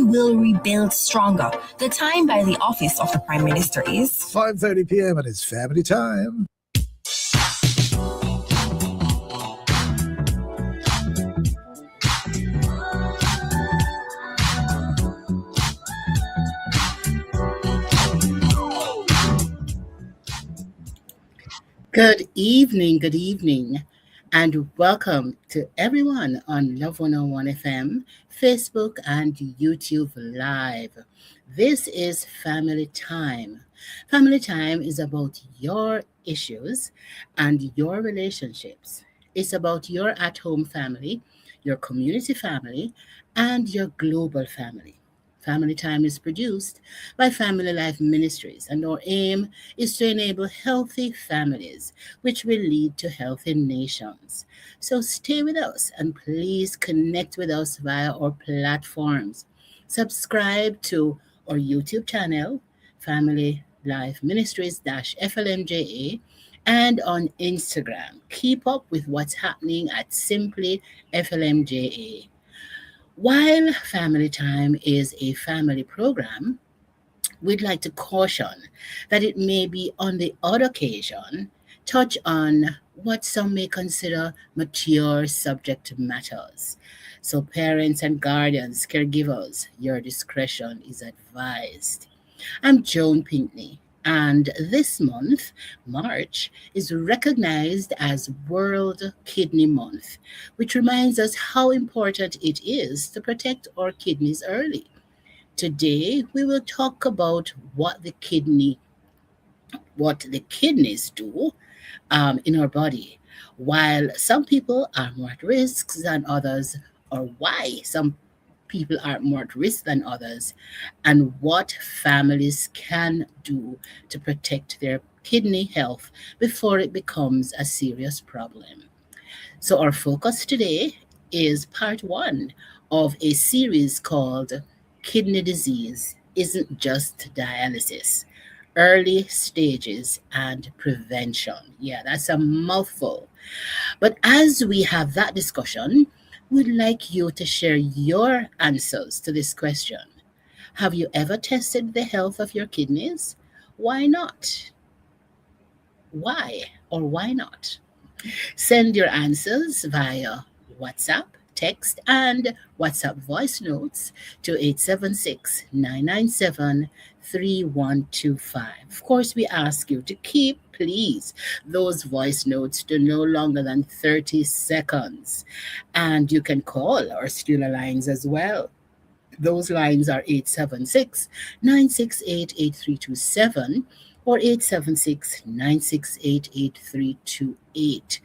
will rebuild stronger. The time by the office of the Prime Minister is 5:30 p.m. and it's family time. Good evening, and welcome to everyone on Love 101 FM, Facebook, and YouTube Live. This is Family Time. Family Time is about your issues and your relationships. It's about your at-home family, your community family, and your global family. Family Time is produced by Family Life Ministries, and our aim is to enable healthy families, which will lead to healthy nations. So stay with us and please connect with us via our platforms. Subscribe to our YouTube channel, Family Life Ministries FLMJA, and on Instagram. Keep up with what's happening at Simply FLMJA. While Family Time is a family program, we'd like to caution that it may be on the odd occasion touch on what some may consider mature subject matters. So parents and guardians, caregivers, your discretion is advised. I'm Joan Pinkney, and this month, March, is recognized as World Kidney Month, which reminds us how important it is to protect our kidneys early. Today, we will talk about what the kidneys do in our body. While some people are more at risk than others, or why some people are more at risk than others, and what families can do to protect their kidney health before it becomes a serious problem. So, our focus today is part one of a series called Kidney Disease Isn't Just Dialysis, Early Stages and Prevention. Yeah, that's a mouthful. But as we have that discussion, we'd like you to share your answers to this question. Have you ever tested the health of your kidneys? Why not? Why or why not? Send your answers via WhatsApp, text, and WhatsApp voice notes to 876-997-3125. Of course, we ask you to keep, please, those voice notes to no longer than 30 seconds. And you can call our studio lines as well. Those lines are 876-968-8327 or 876-968-8328.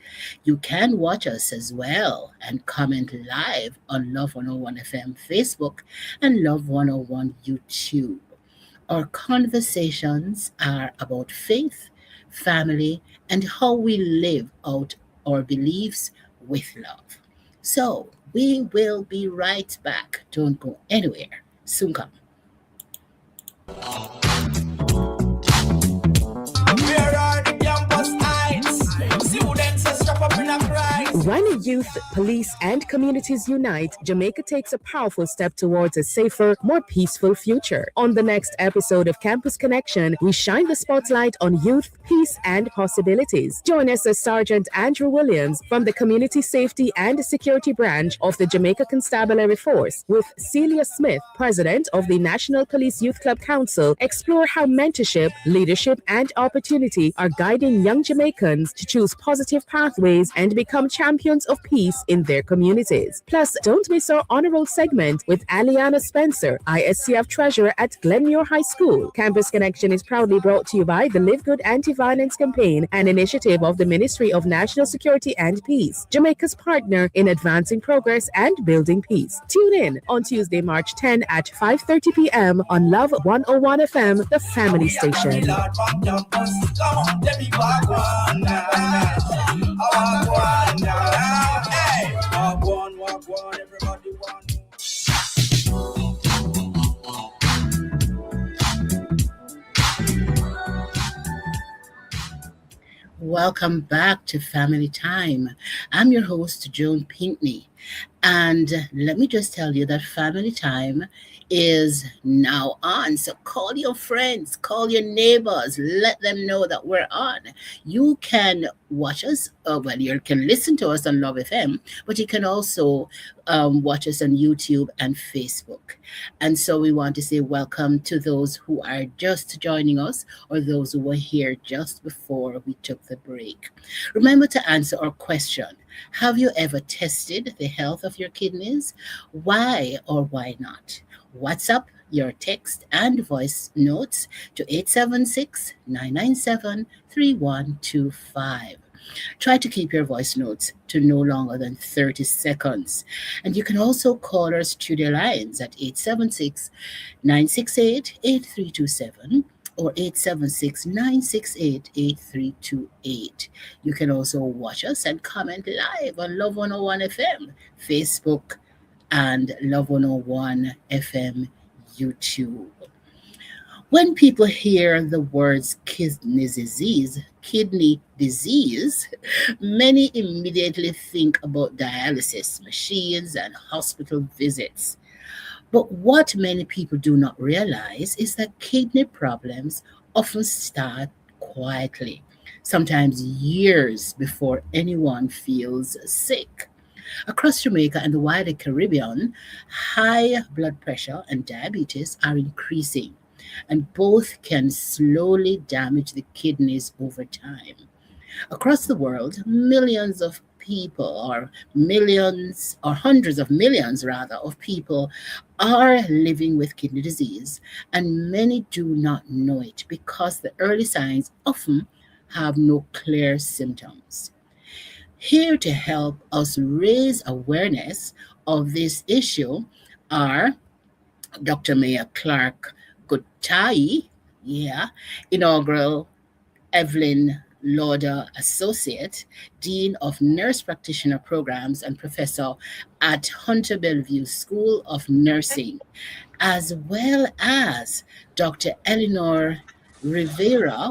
You can watch us as well and comment live on Love 101 FM Facebook and Love 101 YouTube. Our conversations are about faith, family, and how we live out our beliefs with love. So we will be right back. Don't go anywhere. Soon come. Where are the campus heights? Students are strapped up in a prize. When youth, police, and communities unite, Jamaica takes a powerful step towards a safer, more peaceful future. On the next episode of Campus Connection, we shine the spotlight on youth, peace, and possibilities. Join us as Sergeant Andrew Williams from the Community Safety and Security Branch of the Jamaica Constabulary Force, with Celia Smith, President of the National Police Youth Club Council, explore how mentorship, leadership, and opportunity are guiding young Jamaicans to choose positive pathways and become champions of peace in their communities. Plus, don't miss our honor roll segment with Aliana Spencer, ISCF Treasurer at Glenmuir High School. Campus Connection is proudly brought to you by the Live Good Anti-Violence Campaign, an initiative of the Ministry of National Security and Peace, Jamaica's partner in advancing progress and building peace. Tune in on Tuesday, March 10 at 5:30 p.m. on Love 101 FM, the family station. Welcome back to Family Time. I'm your host, Joan Pinkney, And let me just tell you that family time is now on. So call your friends, call your neighbors, let them know that we're on. You can watch us, well, you can listen to us on Love FM, but you can also watch us on YouTube and Facebook. And so we want to say welcome to those who are just joining us or those who were here just before we took the break. Remember to answer our question. Have you ever tested the health of your kidneys? Why or why not? WhatsApp your text and voice notes to 876 997 3125. Try to keep your voice notes to no longer than 30 seconds. And you can also call our studio lines at 876 968 8327 or 876 968 8328. You can also watch us and comment live on Love 101 FM, Facebook, and Love 101 FM YouTube. When people hear the words kidney disease, many immediately think about dialysis machines and hospital visits. But what many people do not realize is that kidney problems often start quietly, sometimes years before anyone feels sick. Across Jamaica and the wider Caribbean, high blood pressure and diabetes are increasing, and both can slowly damage the kidneys over time. Across the world, millions of people, or millions, or hundreds of millions rather, of people are living with kidney disease, and many do not know it because the early signs often have no clear symptoms. Here to help us raise awareness of this issue are Dr. Maya Clark Gutai, yeah, inaugural Evelyn Lauder Associate, Dean of Nurse Practitioner Programs and Professor at Hunter Bellevue School of Nursing, as well as Dr. Eleanor Rivera,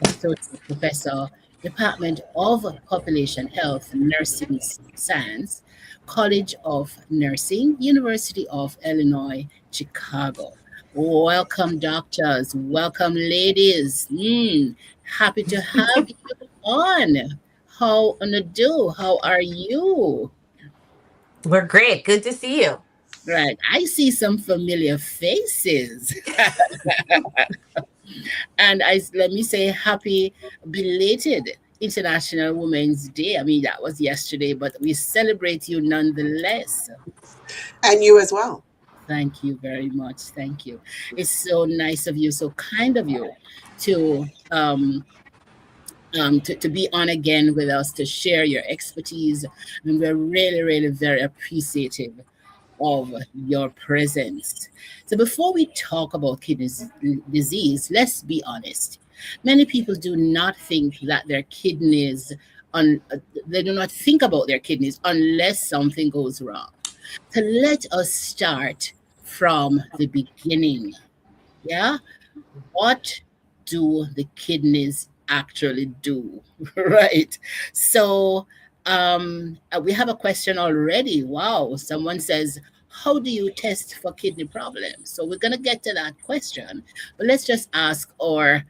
Associate Professor, Department of Population Health, Nursing Science, College of Nursing, University of Illinois, Chicago. Welcome, doctors. Welcome, ladies. Happy to have you on. How do? How are you? We're great. Good to see you. Right. I see some familiar faces. And let me say happy belated International Women's Day. I mean, that was yesterday, but we celebrate you nonetheless. And you as well. Thank you very much. Thank you. It's so nice of you, so kind of you to to be on again with us to share your expertise. And we're really, really very appreciative of your presence. So before we talk about kidney disease, let's be honest. Many people do not think that their kidneys, they do not think about their kidneys unless something goes wrong. So let us start from the beginning. Yeah? What do the kidneys actually do? Right. So we have a question already. Wow. Someone says, how do you test for kidney problems? So we're going to get to that question. But let's just ask our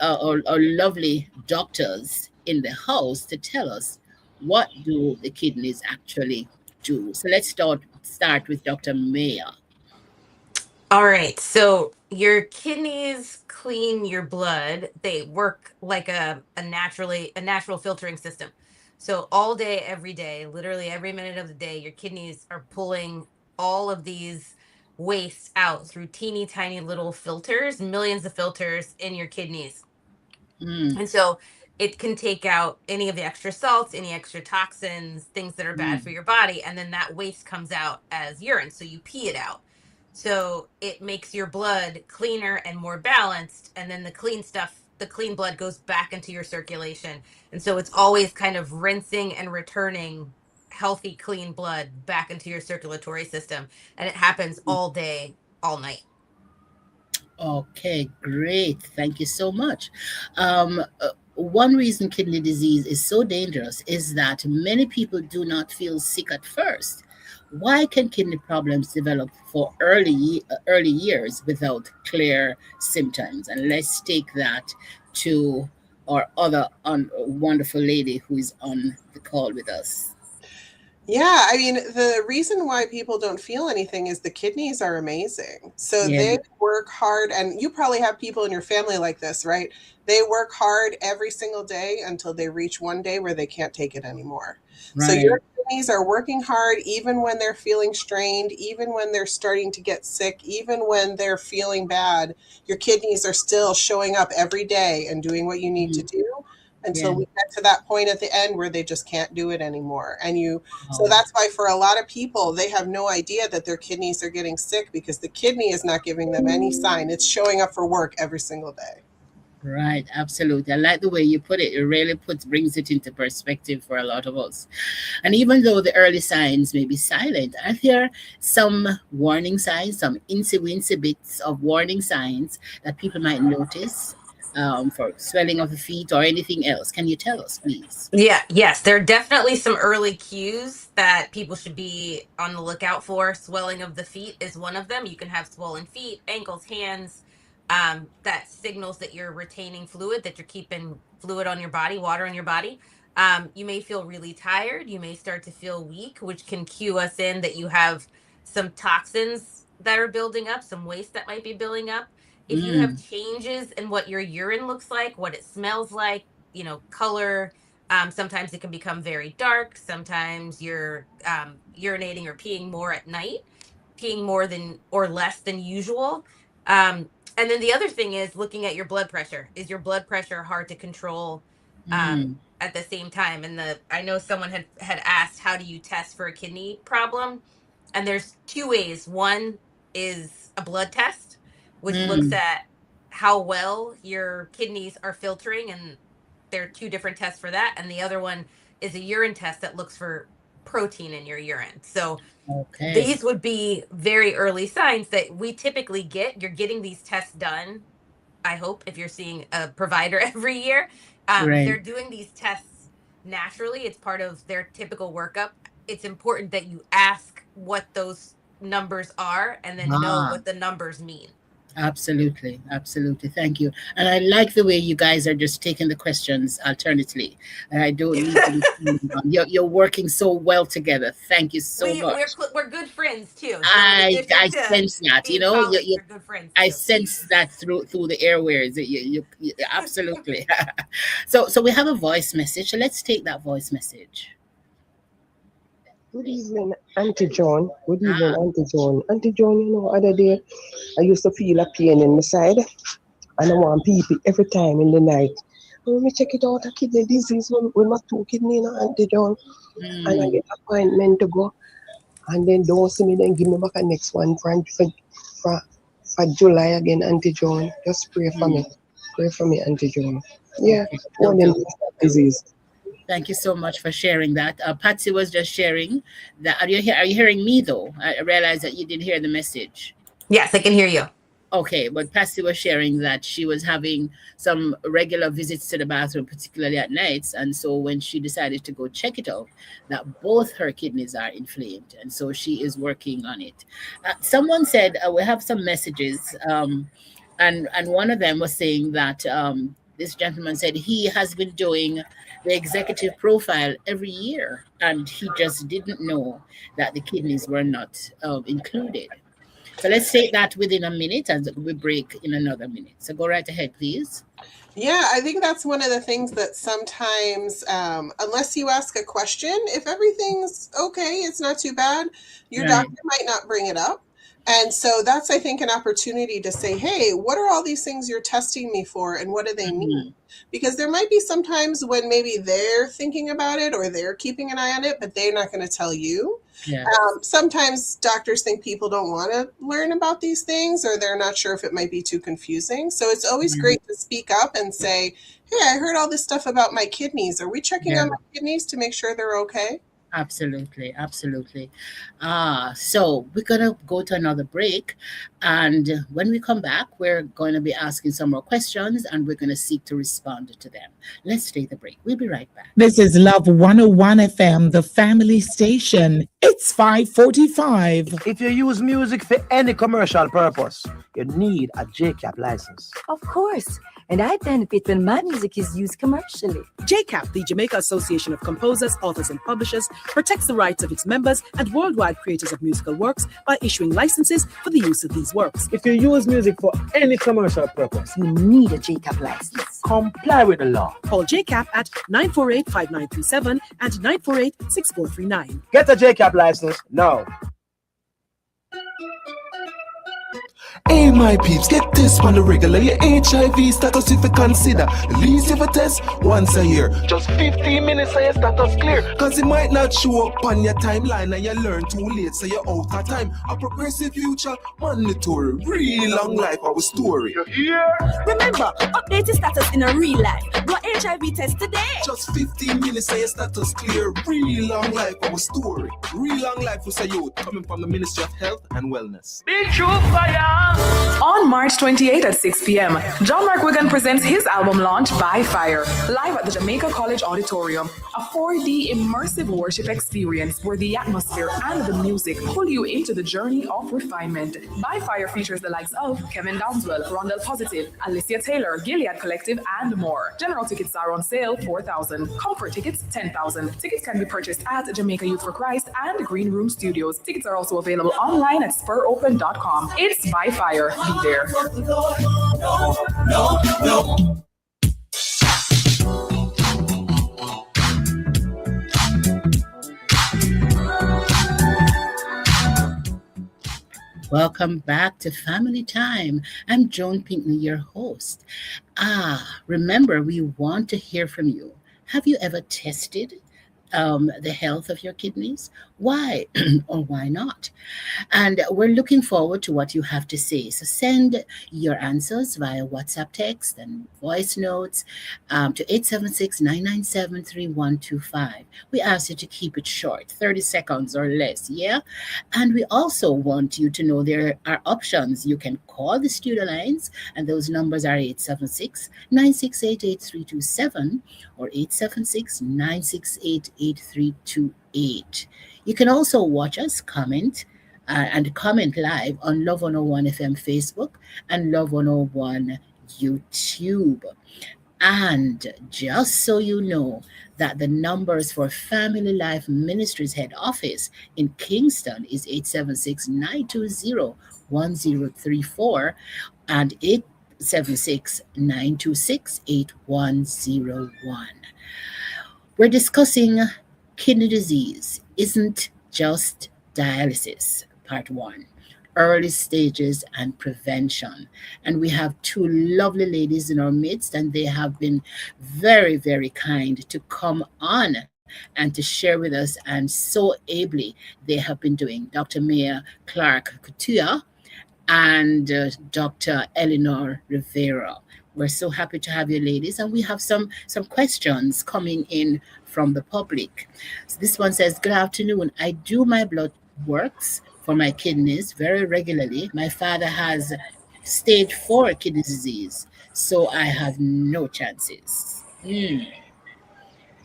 lovely doctors in the house to tell us, what do the kidneys actually do? So let's start with Dr. Mayer. All right. So your kidneys clean your blood. They work like a natural filtering system. So all day, every day, literally every minute of the day, your kidneys are pulling all of these wastes out through teeny tiny little filters, millions of filters in your kidneys. And so it can take out any of the extra salts, any extra toxins, things that are bad for your body. And then that waste comes out as urine. So you pee it out. So it makes your blood cleaner and more balanced. And then the clean blood goes back into your circulation. And so it's always kind of rinsing and returning healthy, clean blood back into your circulatory system. And it happens all day, all night. Okay, great. Thank you so much. one reason kidney disease is so dangerous is that many people do not feel sick at first. Why can kidney problems develop for early years without clear symptoms? And let's take that to our other wonderful lady who is on the call with us. Yeah, I mean, the reason why people don't feel anything is the kidneys are amazing. So Yeah. they work hard, and you probably have people in your family like this, right? They work hard every single day until they reach one day where they can't take it anymore. So Right. your kidneys are working hard even when they're feeling strained, even when they're starting to get sick, even when they're feeling bad. Your kidneys are still showing up every day and doing what you need to do until Yeah. we get to that point at the end where they just can't do it anymore. And so Oh, that's why for a lot of people, they have no idea that their kidneys are getting sick because the kidney is not giving them any sign. It's showing up for work every single day. right. Absolutely. I like the way you put it. It really brings it into perspective for a lot of us. And even though the early signs may be silent, are there some warning signs, some incy bits of warning signs that people might notice for swelling of the feet or anything else? Can you tell us, please? Yeah, yes, there are definitely some early cues that people should be on the lookout for. Swelling of the feet is one of them. You can have swollen feet, ankles, hands. That signals that you're retaining fluid, that you're keeping fluid on your body, water on your body. You may feel really tired. You may start to feel weak, which can cue us in that you have some toxins that are building up, some waste that might be building up. If you have Mm, changes in what your urine looks like, what it smells like, color. Sometimes it can become very dark. Sometimes you're urinating or peeing more at night, peeing more than or less than usual. And then the other thing is looking at your blood pressure. Is your blood pressure hard to control mm, at the same time? And I know someone had asked, how do you test for a kidney problem? And there's two ways. One is a blood test, which looks mm. at how well your kidneys are filtering, and there are two different tests for that. And the other one is a urine test that looks for protein in your urine. So Okay. these would be very early signs that we typically get. You're getting these tests done, I hope, if you're seeing a provider every year. Right. They're doing these tests naturally. It's part of their typical workup. It's important that you ask what those numbers are and then know Ah, what the numbers mean. absolutely. Absolutely. Thank you. And I like the way you guys are just taking the questions alternately. And I don't need to be. You're working so well together. Thank you so much. We're good friends too. So in I addition to sense that, being colleagues, we're good friends I too. sense that through the airways. Absolutely. So we have a voice message. So let's take that voice message. Good evening, Auntie John. Good evening, Ah, Auntie John. Auntie John, other day I used to feel a pain in my side and I want pee every time in the night. When me check it out, a kidney disease when my two kidney, Auntie John. And I mm, get appointment to go. And then don't see me, then give me back a next one for, for July again, Auntie John. Just pray for me. mm. Pray for me, Auntie John. Yeah, Okay, will one of do. them disease. Thank you so much for sharing that. Patsy was just sharing that. Are you hearing me though? I realize that you didn't hear the message. Yes, I can hear you. Okay, but Patsy was sharing that she was having some regular visits to the bathroom, particularly at nights. And so when she decided to go check it out, that both her kidneys are inflamed. And so she is working on it. Someone said we have some messages, and one of them was saying that this gentleman said he has been doing the executive profile every year, and he just didn't know that the kidneys were not included. So let's take that within a minute and we break in another minute. So go right ahead, please. Yeah, I think that's one of the things that sometimes, unless you ask a question, if everything's okay, it's not too bad, your Right. doctor might not bring it up. And so that's, I think, an opportunity to say, hey, what are all these things you're testing me for and what do they mean? Mhm. Because there might be some times when maybe they're thinking about it or they're keeping an eye on it, but they're not going to tell you. Yes. Sometimes doctors think people don't want to learn about these things or they're not sure if it might be too confusing. So it's always Mhm. great to speak up and say, hey, I heard all this stuff about my kidneys. Are we checking Yeah, on my kidneys to make sure they're okay? Absolutely, absolutely. So we're gonna go to another break, and when we come back, we're going to be asking some more questions, and we're going to seek to respond to them. Let's take the break. We'll be right back. This is Love 101 FM, the family station. It's 5:45. If you use music for any commercial purpose, you need a JCAP license. Of course. And I benefit when my music is used commercially. JCAP, the Jamaica Association of Composers, Authors and Publishers, protects the rights of its members and worldwide creators of musical works by issuing licenses for the use of these works. If you use music for any commercial purpose, You need a JCAP license. comply with the law. Call JCAP at 948-5937 and 948-6439. Get a JCAP license now. Hey my peeps, get this on the regular. Your HIV status if you consider. The least you ever test once a year. Just 15 minutes and your status clear. Cause it might not show up on your timeline and you learn too late, so you're out of time. A progressive future, mandatory. Real long life, our story. Remember, update your status in a real life. Go HIV test today. Just 15 minutes and your status clear. Real long life, our story. Real long life was a youth coming from the Ministry of Health and Wellness. Be true fire. On March 28 at 6 p.m., John Mark Wigan presents his album launch, By Fire, live at the Jamaica College Auditorium, a 4D immersive worship experience where the atmosphere and the music pull you into the journey of refinement. By Fire features the likes of Kevin Downswell, Rondell Positive, Alicia Taylor, Gilead Collective, and more. General tickets are on sale, 4,000. Comfort tickets, 10,000. Tickets can be purchased at Jamaica Youth for Christ and Green Room Studios. Tickets are also available online at SpurOpen.com. It's By Fire. Be there. No. Welcome back to Family Time. I'm Joan Pinkney, your host. Remember, we want to hear from you. Have you ever tested the health of your kidneys? Why or why not? And we're looking forward to what you have to say. So send your answers via WhatsApp text and voice notes to 876-997-3125. We ask you to keep it short, 30 seconds or less, yeah? And we also want you to know there are options. You can call the studio lines, and those numbers are 876-968-8327 or 876-968-8328. You can also watch us, comment live on Love 101 FM Facebook and Love 101 YouTube. And just so you know that the numbers for Family Life Ministries head office in Kingston is 876-920-1034 and 876-926-8101. We're discussing kidney disease isn't just dialysis, Part 1, early stages and prevention. And we have two lovely ladies in our midst, and they have been very, very kind to come on and to share with us, and so ably they have been doing. Dr. Mia Clark Couture and Dr. Eleanor Rivera. We're so happy to have you ladies, and we have some questions coming in from the public. So this one says, good afternoon. I do my blood works for my kidneys very regularly. My father has stage 4 kidney disease, so I have no chances.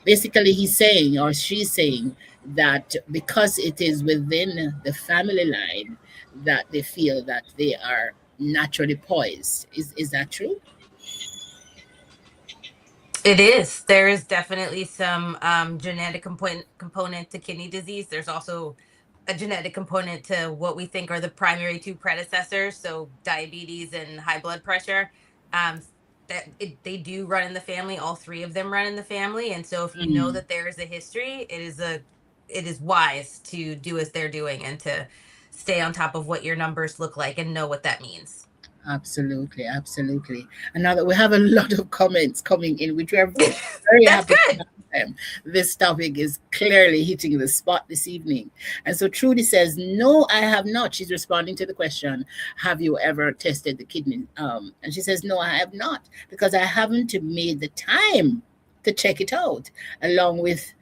Basically, he's saying, or she's saying, that because it is within the family line, that they feel that they are naturally poised. Is that true? It is. There is definitely some genetic component to kidney disease. There's also a genetic component to what we think are the primary two predecessors, so diabetes and high blood pressure. They do run in the family. All three of them run in the family, and so if you know that there is a history, it is wise to do as they're doing and to stay on top of what your numbers look like and know what that means. Absolutely. And now that we have a lot of comments coming in, which we are very happy to have them. This topic is clearly hitting the spot this evening. And so Trudy says, no, I have not. She's responding to the question, have you ever tested the kidney? And she says, no, I have not, because I haven't made the time to check it out, along with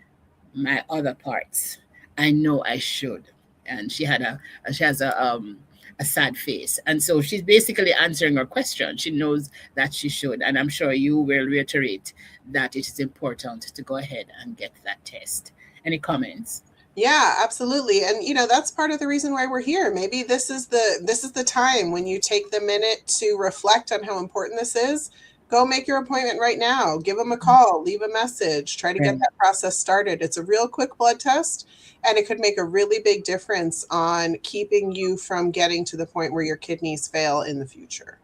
my other parts. I know I should. And she has a sad face. And so she's basically answering her question. She knows that she should. And I'm sure you will reiterate that it is important to go ahead and get that test. Any comments? Yeah, absolutely. And that's part of the reason why we're here. Maybe this is the time when you take the minute to reflect on how important this is. Go make your appointment right now. Give them a call, leave a message, try to get that process started. It's a real quick blood test, and it could make a really big difference on keeping you from getting to the point where your kidneys fail in the future.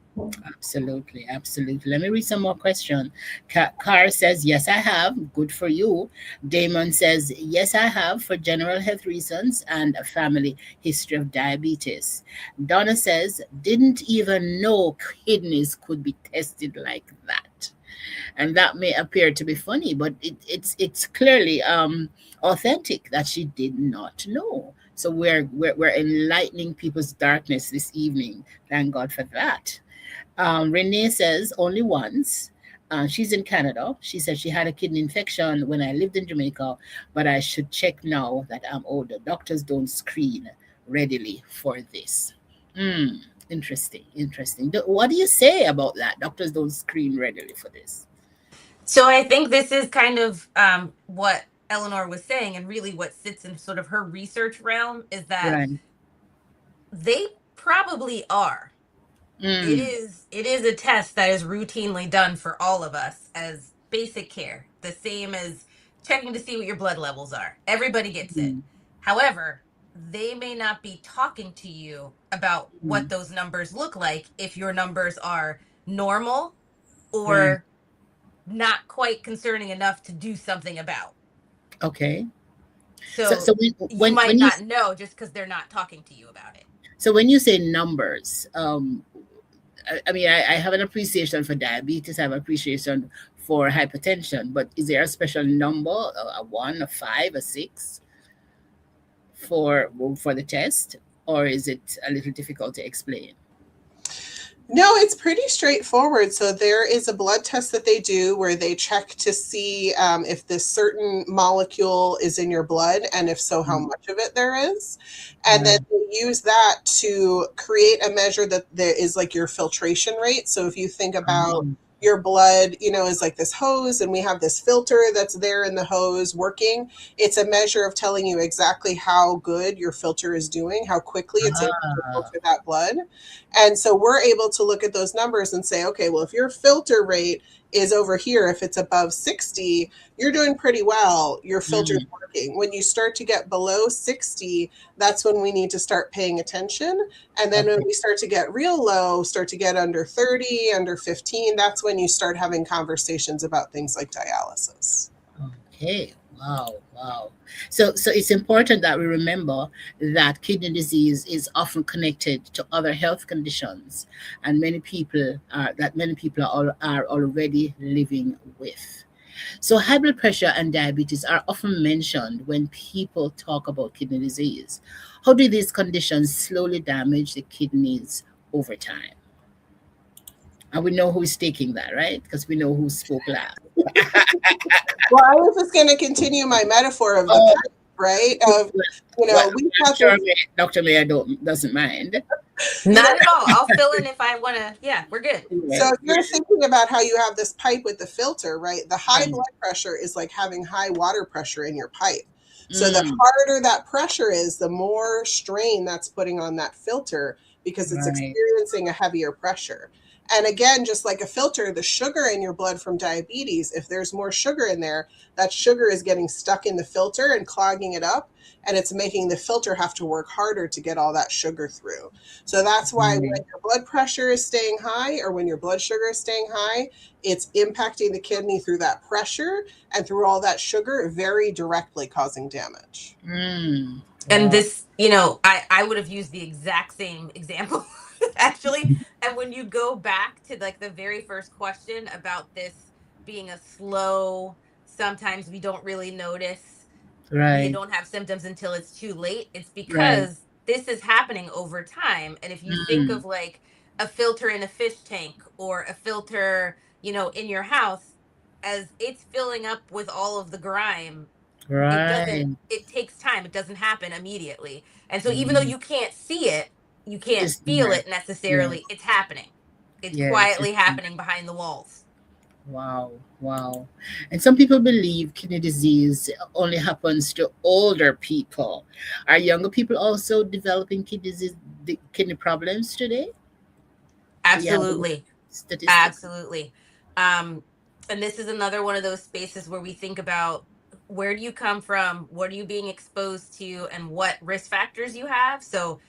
Absolutely, absolutely. Let me read some more questions. Car says, yes, I have. Good for you. Damon says, yes, I have for general health reasons and a family history of diabetes. Donna says, didn't even know kidneys could be tested like that. And that may appear to be funny, but it's clearly authentic that she did not know. So we're enlightening people's darkness this evening. Thank God for that. Renee says only once. She's in Canada. She said she had a kidney infection when I lived in Jamaica, but I should check now that I'm older. Doctors don't screen readily for this. Interesting, interesting. What do you say about that? Doctors don't screen readily for this. So I think this is kind of what Eleanor was saying, and really what sits in sort of her research realm is that they probably are. It is a test that is routinely done for all of us as basic care, the same as checking to see what your blood levels are. Everybody gets it. However, they may not be talking to you about what those numbers look like if your numbers are normal or not quite concerning enough to do something about. Okay. So you might not know just because they're not talking to you about it. So when you say numbers, I mean, I have an appreciation for diabetes. I have appreciation for hypertension. But is there a special number, a 1, a 5, a 6 for the test? Or is it a little difficult to explain? No, it's pretty straightforward. So there is a blood test that they do where they check to see if this certain molecule is in your blood, and if so, how much of it there is. And then they use that to create a measure that there is like your filtration rate. So if you think about your blood, is like this hose, and we have this filter that's there in the hose working. It's a measure of telling you exactly how good your filter is doing, how quickly it's able to filter that blood. And so we're able to look at those numbers and say, okay, well, if your filter rate is over here, if it's above 60, you're doing pretty well. Your filter's working. When you start to get below 60, that's when we need to start paying attention. And then when we start to get real low, start to get under 30, under 15, that's when you start having conversations about things like dialysis. Okay. Wow. So it's important that we remember that kidney disease is often connected to other health conditions, and many people are already living with. So high blood pressure and diabetes are often mentioned when people talk about kidney disease. How do these conditions slowly damage the kidneys over time? And we know who's taking that, right? Because we know who spoke last. Well, I was just going to continue my metaphor of the pipe, right? Of we have Dr. Mayer doesn't mind. Not at all. I'll fill in if I want to. Yeah, we're good. So if you're thinking about how you have this pipe with the filter, right? The high blood pressure is like having high water pressure in your pipe. So the harder that pressure is, the more strain that's putting on that filter because it's experiencing a heavier pressure. And again, just like a filter, the sugar in your blood from diabetes, if there's more sugar in there, that sugar is getting stuck in the filter and clogging it up. And it's making the filter have to work harder to get all that sugar through. So that's why when your blood pressure is staying high or when your blood sugar is staying high, it's impacting the kidney through that pressure and through all that sugar, very directly causing damage. And this, I would have used the exact same example. Actually, and when you go back to like the very first question about this being a slow, sometimes we don't really notice, we don't have symptoms until it's too late. It's because this is happening over time. And if you think of like a filter in a fish tank or a filter, in your house, as it's filling up with all of the grime, Right. It takes time. It doesn't happen immediately. And so even though you can't see it, you can't It's feel there. it necessarily. It's happening. It's Yes. quietly happening behind the walls. Wow, wow. And some people believe kidney disease only happens to older people. Are younger people also developing kidney problems today? Yeah, Absolutely. statistics. Absolutely. And this is another one of those spaces where we think about where do you come from, what are you being exposed to, and what risk factors you have. So,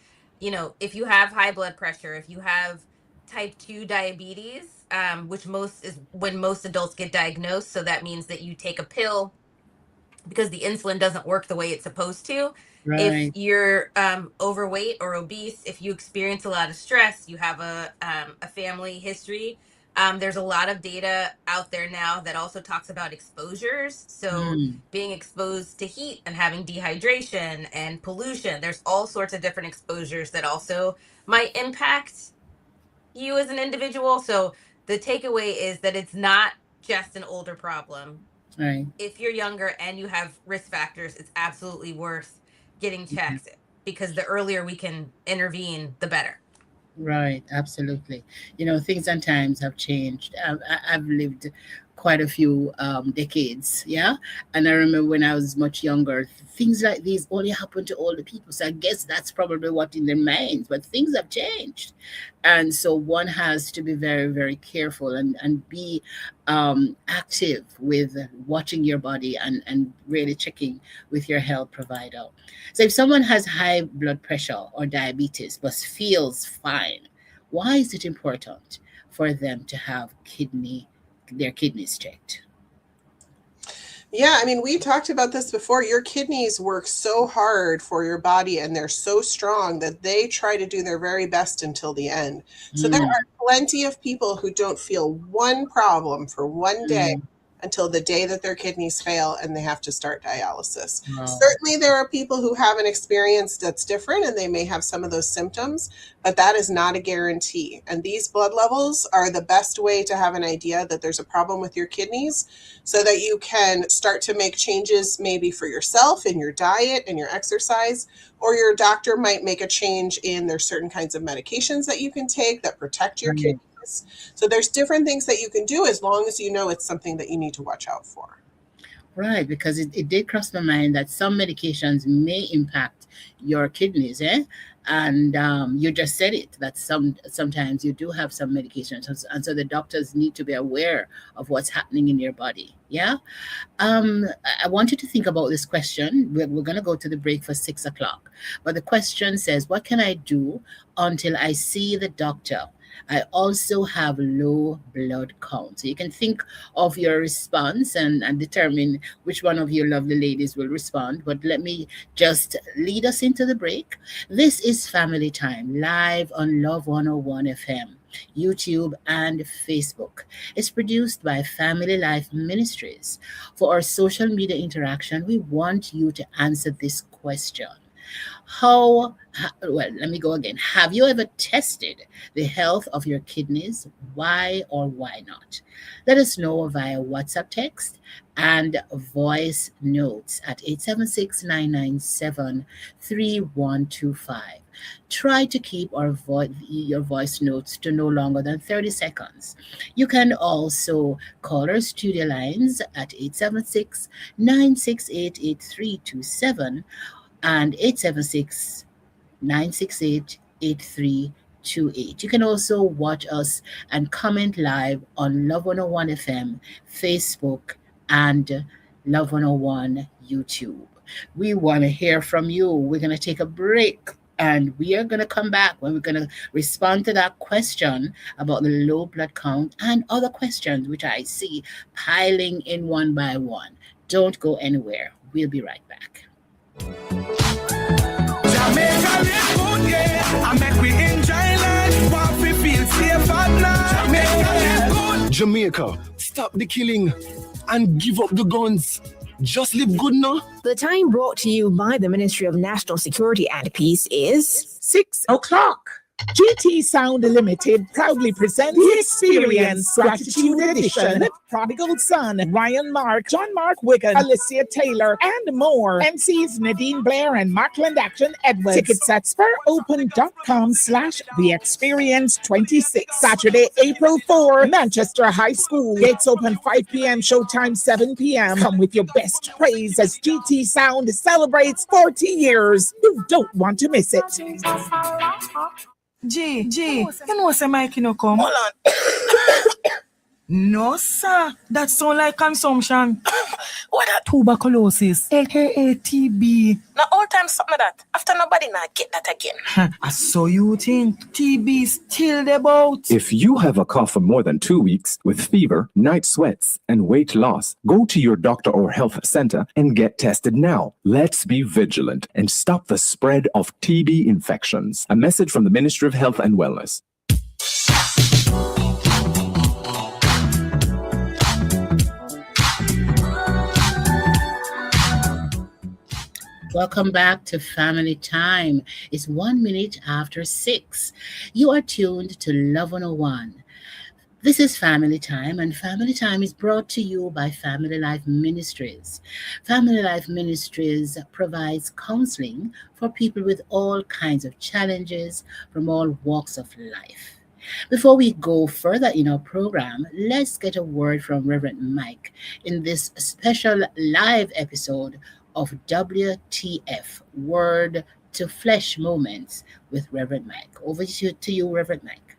if you have high blood pressure, if you have type 2 diabetes, which most is when most adults get diagnosed, so that means that you take a pill because the insulin doesn't work the way it's supposed to. If Right. you're overweight or obese, if you experience a lot of stress, you have a family history. There's a lot of data out there now that also talks about exposures. So being exposed to heat and having dehydration and pollution, there's all sorts of different exposures that also might impact you as an individual. So the takeaway is that it's not just an older problem. Right. If you're younger and you have risk factors, it's absolutely worth getting checked because the earlier we can intervene, the better. Right, absolutely. Things and times have changed. I've lived quite a few decades, yeah. And I remember when I was much younger, things like these only happen to older people. So I guess that's probably what in their minds. But things have changed, and so one has to be very, very careful and be active with watching your body and really checking with your health provider. So if someone has high blood pressure or diabetes but feels fine, why is it important for them to have their kidneys checked? Yeah, I mean, we talked about this before. Your kidneys work so hard for your body and they're so strong that they try to do their very best until the end. So there are plenty of people who don't feel one problem for one day until the day that their kidneys fail and they have to start dialysis. Wow. Certainly there are people who have an experience that's different and they may have some of those symptoms, but that is not a guarantee. And these blood levels are the best way to have an idea that there's a problem with your kidneys so that you can start to make changes maybe for yourself in your diet and your exercise, or your doctor might make a change in there's certain kinds of medications that you can take that protect your kidneys. So there's different things that you can do as long as you know it's something that you need to watch out for. Right, because it did cross my mind that some medications may impact your kidneys, and you just said it, that sometimes you do have some medications, and so the doctors need to be aware of what's happening in your body. Yeah. I want you to think about this question. We're going to go to the break for 6 o'clock, but the question says, what can I do until I see the doctor? I also have low blood count. So you can think of your response and determine which one of you lovely ladies will respond. But let me just lead us into the break. This is Family Time, live on Love 101 FM, YouTube, and Facebook. It's produced by Family Life Ministries. For our social media interaction, we want you to answer this question. Let me go again. Have you ever tested the health of your kidneys? Why or why not? Let us know via WhatsApp text and voice notes at 876-997-3125. Try to keep your voice notes to no longer than 30 seconds. You can also call our studio lines at 876-968-8327 and 876-968-8328. You can also watch us and comment live on Love 101 FM, Facebook, and Love 101 YouTube. We want to hear from you. We're going to take a break, and we are going to come back when we're going to respond to that question about the low blood count and other questions which I see piling in one by one. Don't go anywhere. We'll be right back. Jamaica live good, yeah. I make we enjoy life, while we feel safe at night. Jamaica live good. Jamaica, stop the killing and give up the guns. Just live good now. The time brought to you by the Ministry of National Security and Peace is 6 o'clock. GT Sound Limited proudly presents The Experience Gratitude Edition with Prodigal Son, Ryan Mark, John Mark Wigan, Alicia Taylor, and more. MCs Nadine Blair and Markland Action Edwards. Tickets at spuropen.com/The Experience 26. Saturday, April 4, Manchester High School. Gates open 5 p.m., showtime 7 p.m. Come with your best praise as GT Sound celebrates 40 years. You don't want to miss it. G, you know say Mikey no come? Hold on. No, sir. That sound like consumption. What that tuberculosis, aka TB. Now all time something like that. After nobody now get that again. So you think TB still about? If you have a cough for more than 2 weeks with fever, night sweats, and weight loss, go to your doctor or health center and get tested now. Let's be vigilant and stop the spread of TB infections. A message from the Ministry of Health and Wellness. Welcome back to Family Time. It's 1 minute after 6. You are tuned to Love 101. This is Family Time, and Family Time is brought to you by Family Life Ministries. Family Life Ministries provides counseling for people with all kinds of challenges from all walks of life. Before we go further in our program, let's get a word from Reverend Mike in this special live episode of WTF, Word to Flesh Moments with Reverend Mike. Over to you, Reverend Mike.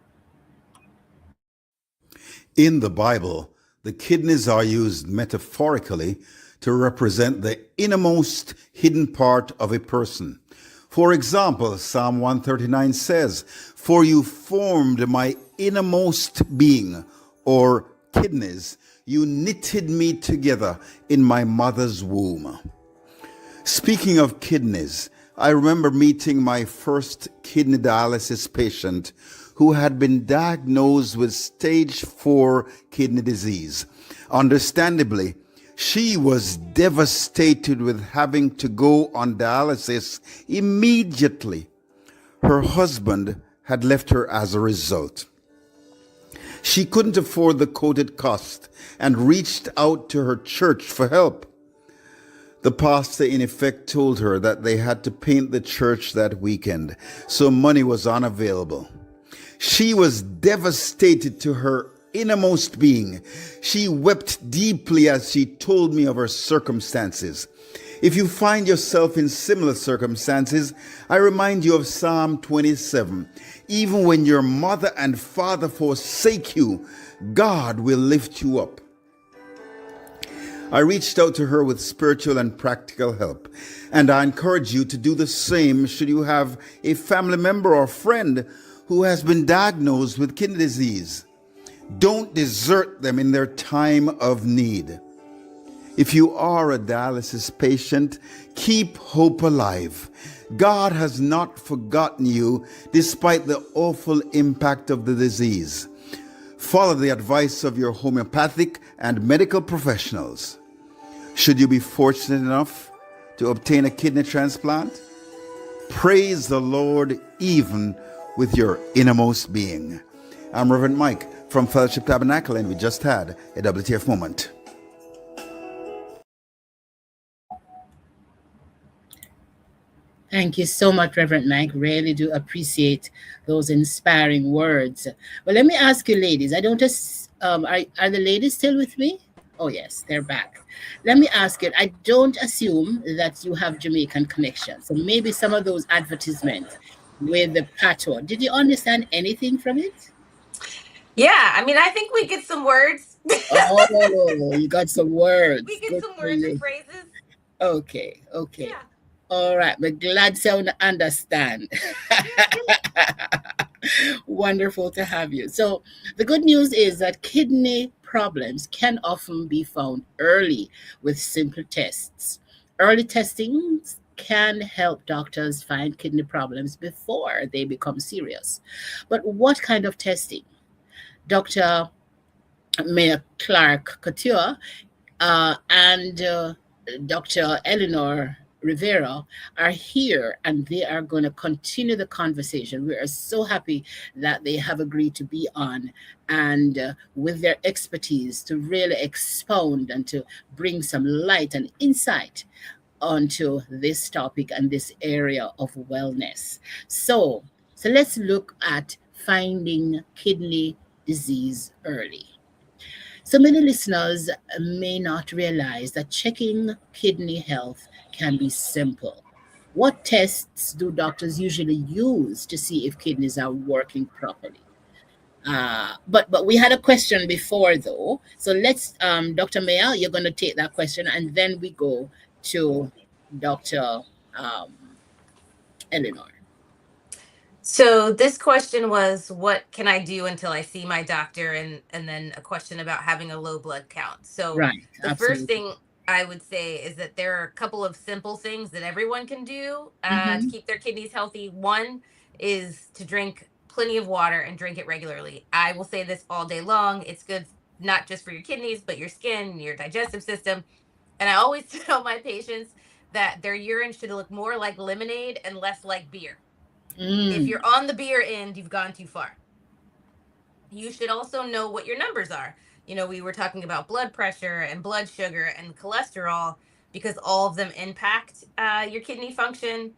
In the Bible, the kidneys are used metaphorically to represent the innermost hidden part of a person. For example, Psalm 139 says, "For you formed my innermost being," or kidneys, "you knitted me together in my mother's womb." Speaking of kidneys, I remember meeting my first kidney dialysis patient who had been diagnosed with stage 4 kidney disease. Understandably, she was devastated with having to go on dialysis immediately. Her husband had left her as a result. She couldn't afford the quoted cost and reached out to her church for help. The pastor, in effect, told her that they had to paint the church that weekend, so money was unavailable. She was devastated to her innermost being. She wept deeply as she told me of her circumstances. If you find yourself in similar circumstances, I remind you of Psalm 27. Even when your mother and father forsake you, God will lift you up. I reached out to her with spiritual and practical help, and I encourage you to do the same should you have a family member or friend who has been diagnosed with kidney disease. Don't desert them in their time of need. If you are a dialysis patient, keep hope alive. God has not forgotten you despite the awful impact of the disease. Follow the advice of your homeopathic and medical professionals. Should you be fortunate enough to obtain a kidney transplant, praise the Lord even with your innermost being. I'm Reverend Mike from Fellowship Tabernacle, and we just had a WTF moment. Thank you so much, Reverend Mike. Really do appreciate those inspiring words. Well, let me ask you, ladies. I don't just are the ladies still with me? Oh yes, they're back. Let me ask you. I don't assume that you have Jamaican connections. So maybe some of those advertisements with the Part1. Did you understand anything from it? Yeah, I mean, I think we get some words. Oh, you got some words. We get Good some for words you. and phrases. Okay. Yeah. All right, but glad to understand. Wonderful to have you. So the good news is that kidney problems can often be found early with simple tests. Early testing can help doctors find kidney problems before they become serious. But what kind of testing? Dr. Mayor Clark Couture and Dr. Eleanor Rivera are here, and they are going to continue the conversation. We are so happy that they have agreed to be on, and with their expertise to really expound and to bring some light and insight onto this topic and this area of wellness. So let's look at finding kidney disease early. So many listeners may not realize that checking kidney health can be simple. What tests do doctors usually use to see if kidneys are working properly? But we had a question before though. So let's Dr. Mayer, you're going to take that question, and then we go to Dr. Um, Eleanor. So this question was, what can I do until I see my doctor? And then a question about having a low blood count. So Right, the first absolutely. thing I would say is that there are a couple of simple things that everyone can do to Mhm. keep their kidneys healthy. One is to drink plenty of water and drink it regularly. I will say this all day long. It's good not just for your kidneys, but your skin, your digestive system. And I always tell my patients that their urine should look more like lemonade and less like beer. If you're on the beer end, you've gone too far. You should also know what your numbers are. We were talking about blood pressure and blood sugar and cholesterol because all of them impact your kidney function.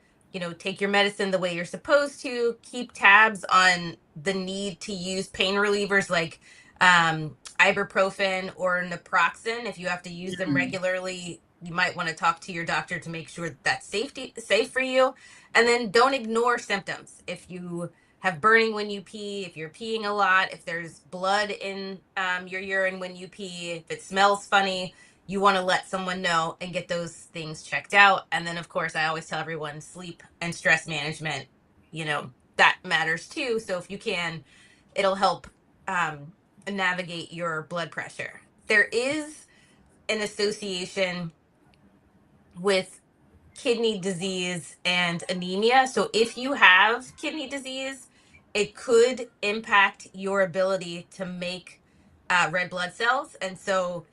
Take your medicine the way you're supposed to. Keep tabs on the need to use pain relievers like ibuprofen or naproxen. If you have to use them regularly, you might want to talk to your doctor to make sure that's safe for you. And then don't ignore symptoms. If you have burning when you pee, if you're peeing a lot, if there's blood in your urine when you pee, if it smells funny, you want to let someone know and get those things checked out. And then, of course, I always tell everyone sleep and stress management, that matters too. So if you can, it'll help navigate your blood pressure. There is an association with kidney disease and anemia. So if you have kidney disease, it could impact your ability to make red blood cells. And so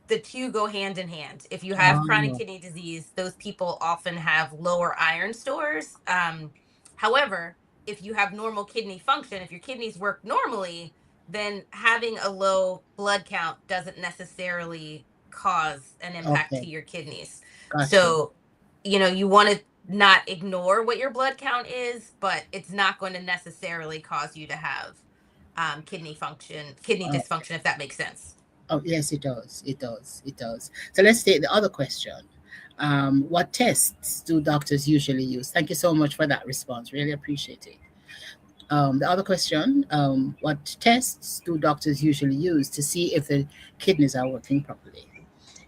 the two go hand in hand. If you have chronic Oh, kidney disease, those people often have lower iron stores. However, if you have normal kidney function, if your kidneys work normally, then having a low blood count doesn't necessarily cause an impact to okay. your kidneys. Got you. So, you want to not ignore what your blood count is, but it's not going to necessarily cause you to have kidney Okay. dysfunction, if that makes sense. Oh, yes, it does. It does. It does. So let's take the other question. What tests do doctors usually use? Thank you so much for that response. Really appreciate it. The other question, what tests do doctors usually use to see if the kidneys are working properly?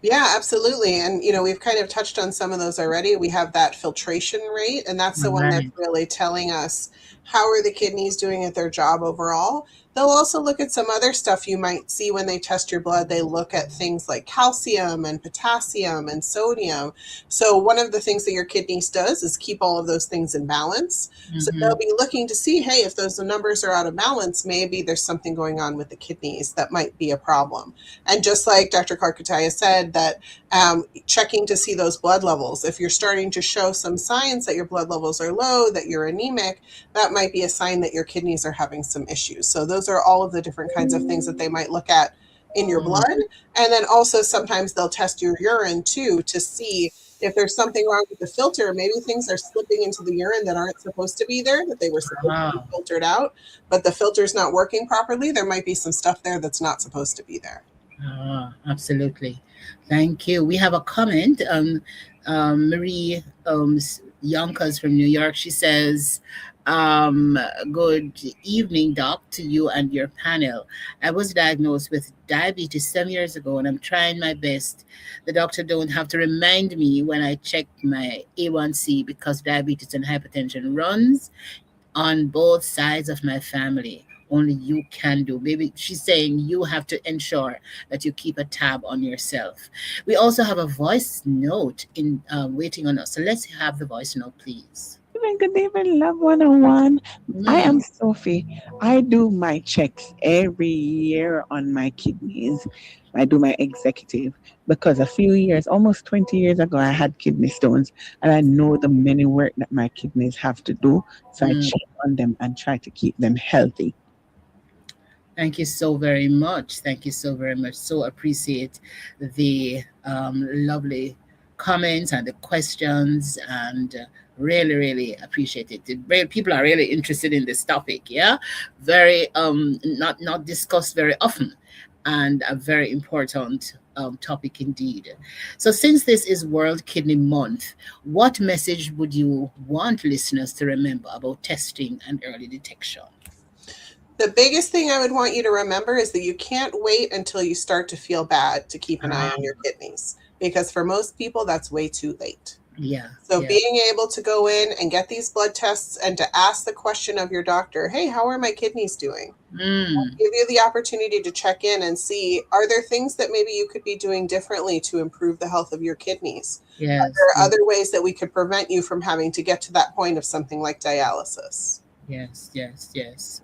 Yeah, absolutely. And, we've kind of touched on some of those already. We have that filtration rate, and that's the one that's Right. really telling us how are the kidneys doing at their job overall. They'll also look at some other stuff you might see when they test your blood. They look at things like calcium and potassium and sodium. So one of the things that your kidneys does is keep all of those things in balance. So they'll be looking to see, hey, if those numbers are out of balance, maybe there's something going on with the kidneys that might be a problem. And just like Dr. Karkataya said, that checking to see those blood levels, if you're starting to show some signs that your blood levels are low, that you're anemic, that might be a sign that your kidneys are having some issues. So those are all of the different kinds of things that they might look at in your blood. And then also sometimes they'll test your urine too to see if there's something wrong with the filter. Maybe things are slipping into the urine that aren't supposed to be there, that they were supposed to be filtered out, but the filter's not working properly. There might be some stuff there that's not supposed to be there. Absolutely. Thank you. We have a comment. Marie Yonkers from New York. She says, good evening, doc, to you and your panel. I was diagnosed with diabetes 7 years ago, and I'm trying my best. The doctor don't have to remind me when I check my A1C because diabetes and hypertension runs on both sides of my family. Only you can do. Maybe she's saying you have to ensure that you keep a tab on yourself. We also have a voice note in waiting on us. So let's have the voice note, please. good evening, Love 101. I Mm. am Sophie. I do my checks every year on my kidneys. I do my executive because a few years, almost 20 years ago, I had kidney stones and I know the many work that my kidneys have to do. So I Mm. check on them and try to keep them healthy. Thank you so very much. Thank you so very much. So appreciate the lovely comments and the questions, and really, really appreciate it. People are really interested in this topic. Yeah, very not discussed very often, and a very important topic indeed. So, since this is World Kidney Month, what message would you want listeners to remember about testing and early detection? The biggest thing I would want you to remember is that you can't wait until you start to feel bad to keep an eye on your kidneys, because for most people, that's way too late. Yeah. So yeah. being able to go in and get these blood tests and to ask the question of your doctor, hey, how are my kidneys doing? Give you the opportunity to check in and see, are there things that maybe you could be doing differently to improve the health of your kidneys? Yes. Are there other ways that we could prevent you from having to get to that point of something like dialysis? Yes.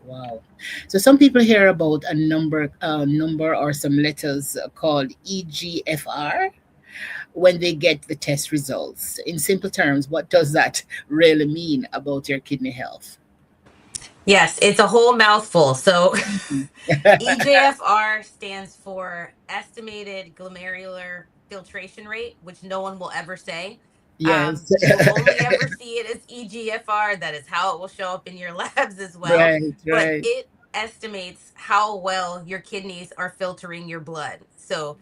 Wow. So some people hear about a number or some letters called EGFR when they get the test results. In simple terms, what does that really mean about your kidney health? Yes, it's a whole mouthful. So EGFR stands for estimated glomerular filtration rate, which no one will ever say. Yes. You'll only ever see it as EGFR. That is how it will show up in your labs as well. Right. But it estimates how well your kidneys are filtering your blood. So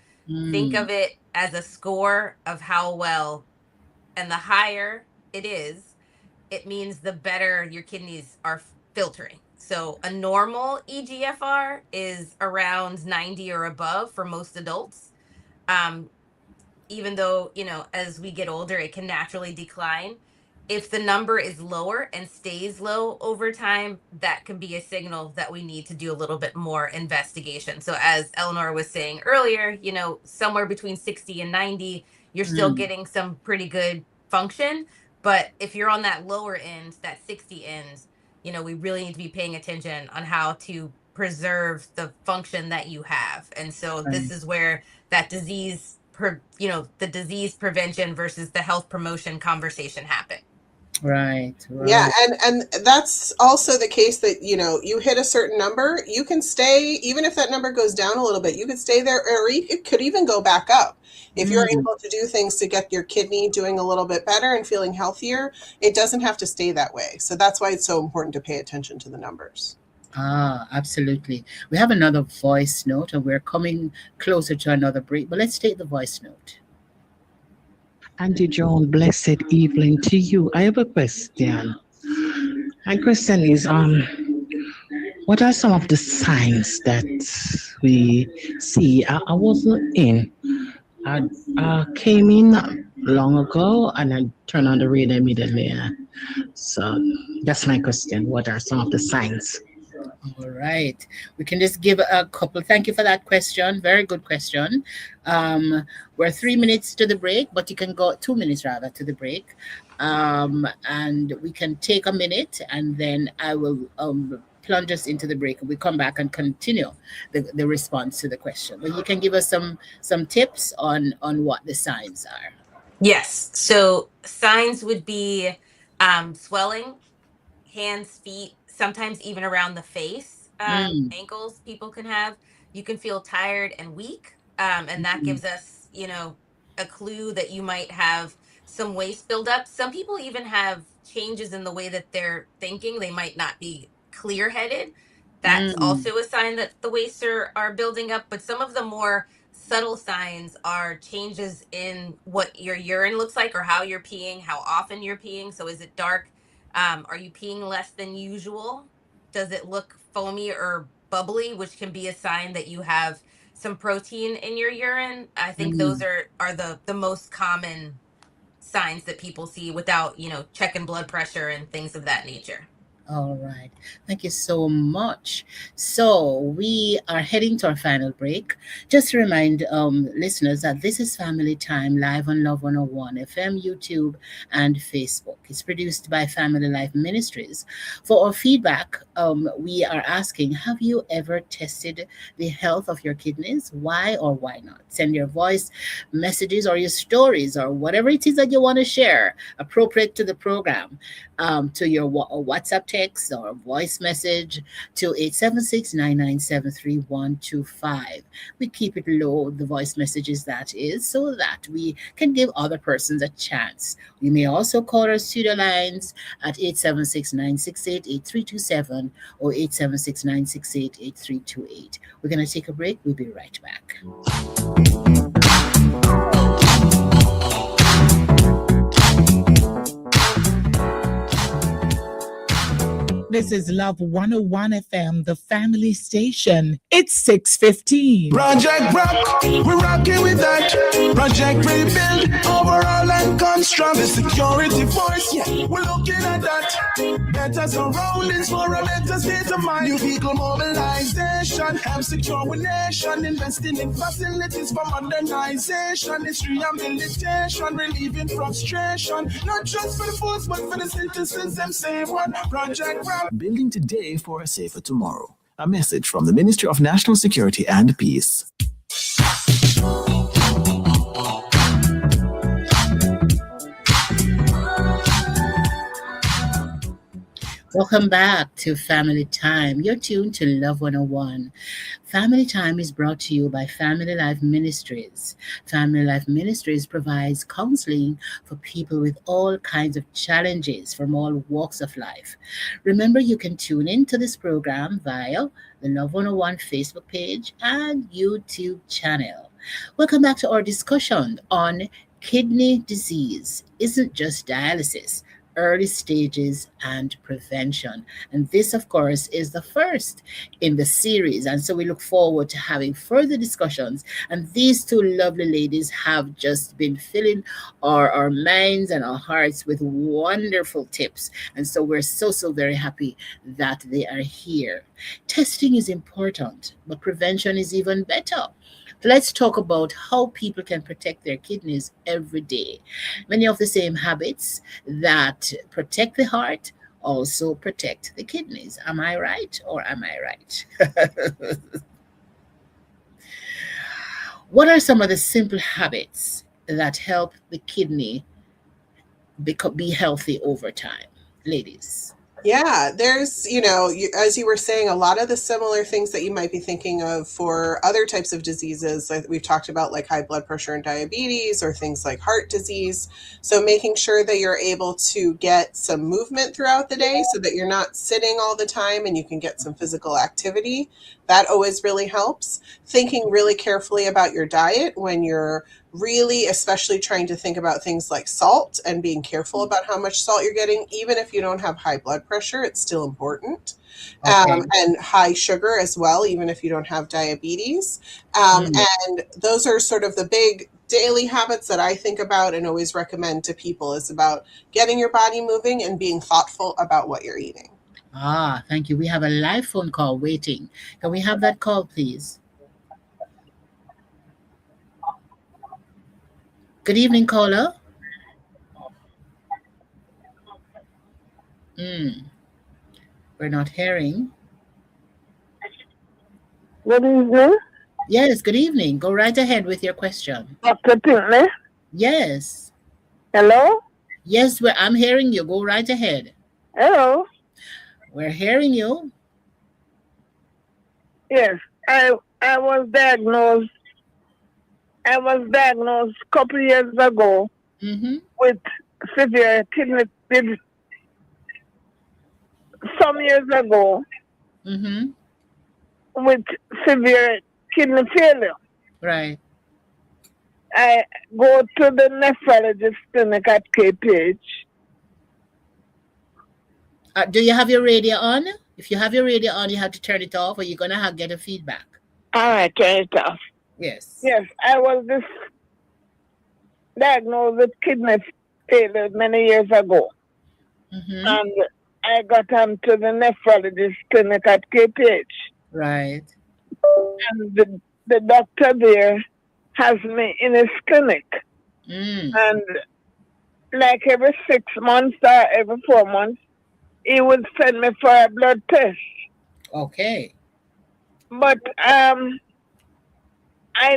think of it as a score of how well, and the higher it is, it means the better your kidneys are filtering. So a normal EGFR is around 90 or above for most adults. Even though, as we get older, it can naturally decline. If the number is lower and stays low over time, that can be a signal that we need to do a little bit more investigation. So as Eleanor was saying earlier, somewhere between 60 and 90, you're still getting some pretty good function. But if you're on that lower end, that 60 end, we really need to be paying attention on how to preserve the function that you have. And so this is where that the disease prevention versus the health promotion conversation happen. Right. Yeah, and that's also the case that, you hit a certain number, you can stay, even if that number goes down a little bit, you could stay there, or it could even go back up. If you're able to do things to get your kidney doing a little bit better and feeling healthier, it doesn't have to stay that way. So that's why it's so important to pay attention to the numbers. Absolutely. We have another voice note and we're coming closer to another break, but let's take the voice note. Auntie Joan, blessed evening to you. I have a question. My question is, what are some of the signs that we see? I wasn't in. I came in not long ago and I turned on the radio immediately. So that's my question. What are some of the signs? All right. We can just give a couple. Thank you for that question. Very good question. We're 3 minutes to the break, but you can go 2 minutes rather to the break. And we can take a minute and then I will plunge us into the break. We come back and continue the response to the question. But you can give us some tips on what the signs are. Yes. So signs would be swelling, hands, feet, sometimes even around the face, ankles people can have. You can feel tired and weak. And that gives us, a clue that you might have some waste buildup. Some people even have changes in the way that they're thinking. They might not be clear headed. That's also a sign that the wastes are building up. But some of the more subtle signs are changes in what your urine looks like or how you're peeing, how often you're peeing. So is it dark? Are you peeing less than usual? Does it look foamy or bubbly, which can be a sign that you have some protein in your urine? I think those are the most common signs that people see without, checking blood pressure and things of that nature. All right. Thank you so much. So we are heading to our final break. Just to remind listeners that this is Family Time live on Love 101 FM, YouTube, and Facebook. It's produced by Family Life Ministries. For our feedback, we are asking, have you ever tested the health of your kidneys? Why or why not? Send your voice messages or your stories or whatever it is that you want to share appropriate to the program, to your WhatsApp text or voice message to 876-997-3125. We keep it low, the voice messages that is, so that we can give other persons a chance. You may also call our studio lines at 876-968-8327 or 876-968-8328. We're going to take a break. We'll be right back. This is Love 101 FM, the family station. It's 6:15. Project Rock, we're rocking with that. Project Rebuild, overall and construct. The security force, yeah, we're looking at that. Better surroundings for a better state of mind. New vehicle mobilization, help secure our nation. Investing in facilities for modernization. It's rehabilitation, relieving frustration. Not just for the force, but for the citizens, them save one. Project Rock. Building today for a safer tomorrow. A message from the Ministry of National Security and Peace. Welcome back to Family Time. You're tuned to Love 101. Family Time is brought to you by Family Life Ministries. Family Life Ministries provides counseling for people with all kinds of challenges from all walks of life. Remember, you can tune into this program via the Love 101 Facebook page and YouTube channel. Welcome back to our discussion on kidney disease. Isn't just dialysis, early stages and prevention. And this, of course, is the first in the series. And so we look forward to having further discussions. And these two lovely ladies have just been filling our minds and our hearts with wonderful tips. And so we're so very happy that they are here. Testing is important, but prevention is even better. Let's talk about how people can protect their kidneys every day. Many of the same habits that protect the heart also protect the kidneys. Am I right or am I right? What are some of the simple habits that help the kidney be healthy over time? Ladies. Yeah, there's, as you were saying, a lot of the similar things that you might be thinking of for other types of diseases. Like we've talked about, like high blood pressure and diabetes, or things like heart disease. So making sure that you're able to get some movement throughout the day so that you're not sitting all the time and you can get some physical activity. That always really helps. Thinking really carefully about your diet when you're really especially trying to think about things like salt and being careful about how much salt you're getting. Even if you don't have high blood pressure, it's still important. Okay. And high sugar as well, even if you don't have diabetes. And those are sort of the big daily habits that I think about and always recommend to people, is about getting your body moving and being thoughtful about what you're eating. Thank you. We have a live phone call waiting. Can we have that call, please? Good evening, caller. We're not hearing. Good evening. Yes, good evening. Go right ahead with your question. Dr. Pinkley? Yes. Hello? Yes, I'm hearing you. Go right ahead. Hello? We're hearing you. Yes, I was diagnosed a couple years ago with severe kidney, some years ago, with severe kidney failure. Right. I go to the nephrologist clinic at KPH. Do you have your radio on? If you have your radio on, you have to turn it off, or you're going to get a feedback. All right, turn it off. Yes. Yes, I was diagnosed with kidney failure many years ago. And I got onto the nephrologist clinic at KPH. Right. And the doctor there has me in his clinic. And like every 6 months or every 4 months, he would send me for a blood test. Okay. But I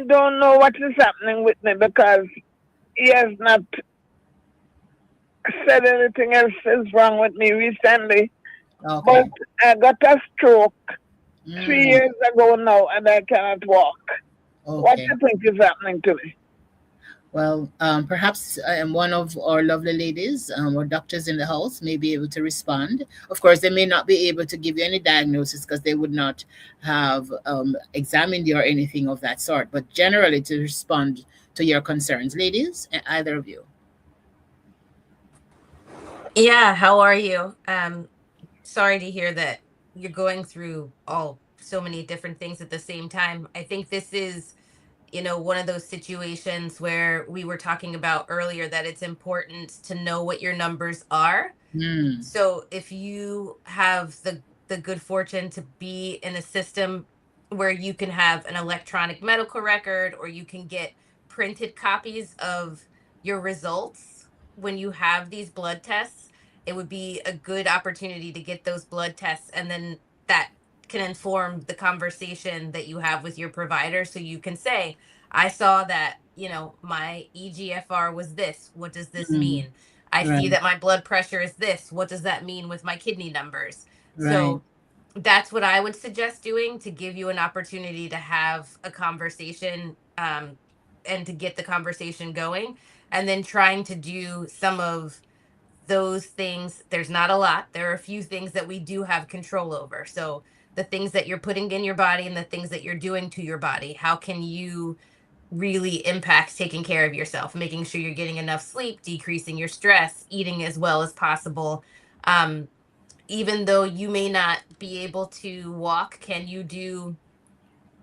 don't know what is happening with me because he has not said anything else is wrong with me recently. Okay. But I got a stroke 3 years ago now and I cannot walk. Okay. What do you think is happening to me? Well, perhaps one of our lovely ladies or doctors in the house may be able to respond. Of course, they may not be able to give you any diagnosis because they would not have examined you or anything of that sort, but generally to respond to your concerns. Ladies, either of you. Yeah, how are you? Sorry to hear that you're going through so many different things at the same time. I think this is, one of those situations where we were talking about earlier that it's important to know what your numbers are. So if you have the good fortune to be in a system where you can have an electronic medical record or you can get printed copies of your results when you have these blood tests, it would be a good opportunity to get those blood tests, and then that can inform the conversation that you have with your provider. So you can say, I saw that, my EGFR was this. What does this mean? I see Right. that my blood pressure is this. What does that mean with my kidney numbers? Right. So that's what I would suggest doing to give you an opportunity to have a conversation and to get the conversation going, and then trying to do some of those things. There's not a lot. There are a few things that we do have control over. So the things that you're putting in your body and the things that you're doing to your body, how can you really impact taking care of yourself, making sure you're getting enough sleep, decreasing your stress, eating as well as possible. Even though you may not be able to walk, can you do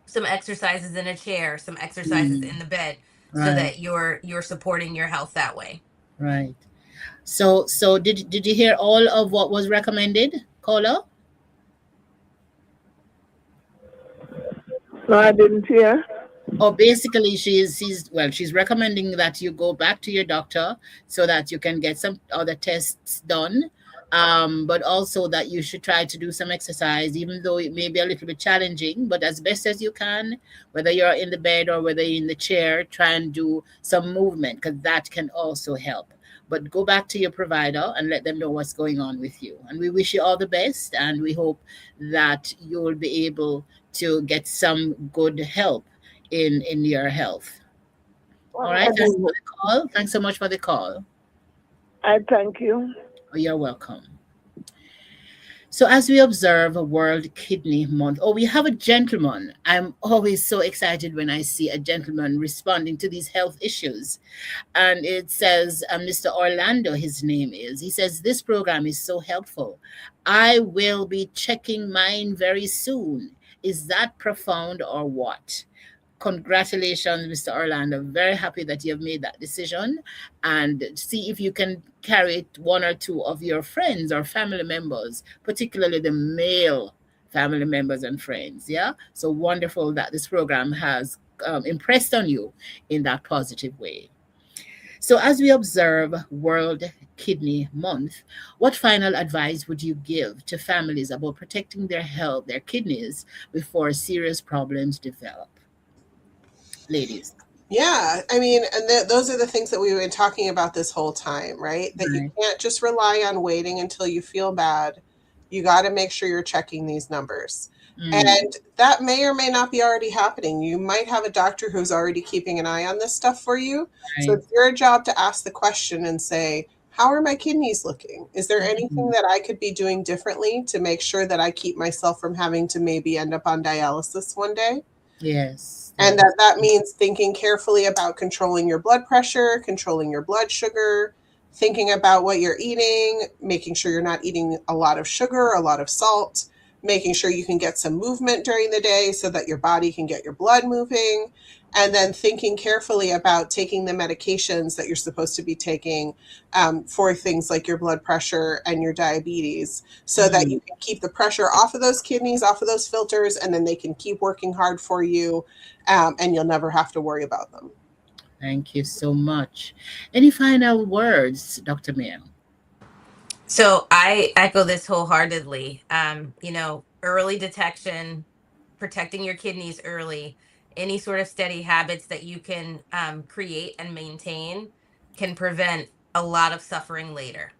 some exercises in a chair, some exercises in the bed, so Right. that you're supporting your health that way? Right. So did you hear all of what was recommended, Cola? No, I didn't hear. Oh, basically, she's recommending that you go back to your doctor so that you can get some other tests done, but also that you should try to do some exercise, even though it may be a little bit challenging, but as best as you can, whether you're in the bed or whether you're in the chair, try and do some movement because that can also help. But go back to your provider and let them know what's going on with you. And we wish you all the best, and we hope that you will be able to get some good help in your health. All right. Thanks for the call. Thanks so much for the call. I thank you. Oh, you're welcome. So as we observe World Kidney Month, we have a gentleman. I'm always so excited when I see a gentleman responding to these health issues. And it says, Mr. Orlando, his name is. He says, this program is so helpful. I will be checking mine very soon. Is that profound or what? Congratulations, Mr. Orlando. Very happy that you have made that decision, and see if you can carry it one or two of your friends or family members, particularly the male family members and friends. Yeah. So wonderful that this program has impressed on you in that positive way. So as we observe World Kidney Month, what final advice would you give to families about protecting their health, their kidneys, before serious problems develop? Ladies. Yeah, I mean, and those are the things that we've been talking about this whole time, right? That you can't just rely on waiting until you feel bad. You got to make sure you're checking these numbers. And that may or may not be already happening. You might have a doctor who's already keeping an eye on this stuff for you. So it's your job to ask the question and say, how are my kidneys looking? Is there anything that I could be doing differently to make sure that I keep myself from having to maybe end up on dialysis one day? Yes. And that means thinking carefully about controlling your blood pressure, controlling your blood sugar, thinking about what you're eating, making sure you're not eating a lot of sugar, a lot of salt, making sure you can get some movement during the day so that your body can get your blood moving, and then thinking carefully about taking the medications that you're supposed to be taking for things like your blood pressure and your diabetes, so that you can keep the pressure off of those kidneys, off of those filters, and then they can keep working hard for you, and you'll never have to worry about them. Thank you so much. Any final words, Dr. Mayo? So I echo this wholeheartedly. Early detection, protecting your kidneys early, any sort of steady habits that you can create and maintain can prevent a lot of suffering later.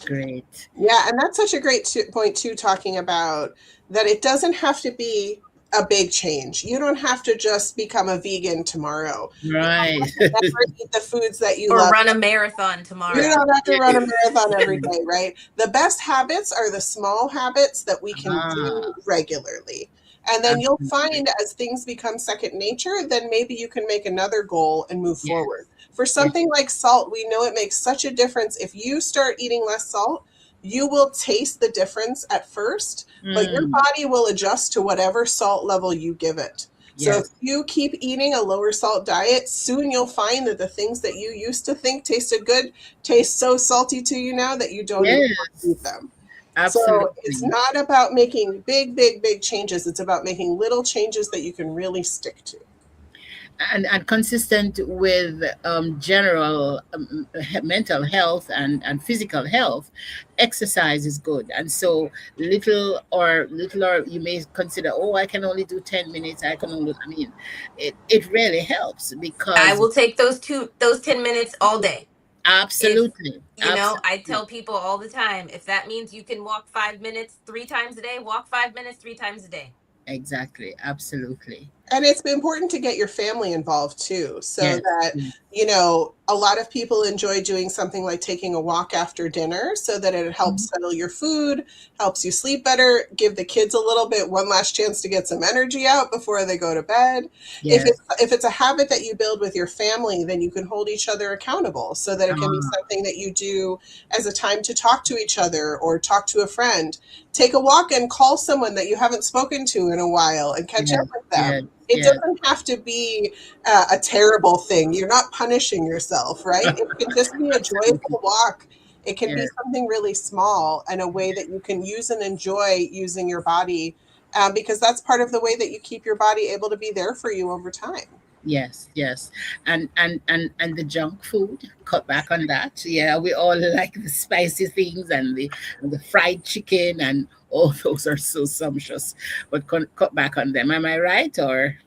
Great. Yeah, and that's such a great point too, talking about that it doesn't have to be a big change. You don't have to just become a vegan tomorrow. Right. You don't have to never eat the foods that you or love. run a marathon tomorrow. You don't have to run a marathon every day, right? The best habits are the small habits that we can do regularly. And then you'll find as things become second nature, then maybe you can make another goal and move forward. For something like salt, we know it makes such a difference. If you start eating less salt, you will taste the difference at first, but your body will adjust to whatever salt level you give it. So if you keep eating a lower salt diet, soon you'll find that the things that you used to think tasted good taste so salty to you now that you don't even want to eat them. Absolutely. So it's not about making big changes. It's about making little changes that you can really stick to. And consistent with general mental health and physical health, exercise is good. And so little or you may consider, I can only do 10 minutes. It really helps, because I will take those 10 minutes all day. Absolutely. I tell people all the time, if that means you can walk 5 minutes 3 times a day, walk 5 minutes 3 times a day. Exactly. Absolutely. And it's important to get your family involved too, so that, a lot of people enjoy doing something like taking a walk after dinner, so that it helps settle your food, helps you sleep better, give the kids a little bit, one last chance to get some energy out before they go to bed. Yes. If it's a habit that you build with your family, then you can hold each other accountable, so that it can be something that you do as a time to talk to each other or talk to a friend. Take a walk and call someone that you haven't spoken to in a while and catch up with them. It doesn't have to be a terrible thing. You're not punishing yourself, right? It can just be a joyful walk. It can be something really small and a way that you can use and enjoy using your body, because that's part of the way that you keep your body able to be there for you over time. Yes. And the junk food, cut back on that. Yeah, we all like the spicy things and the fried chicken, and all those are so sumptuous, but cut back on them. Am I right? Or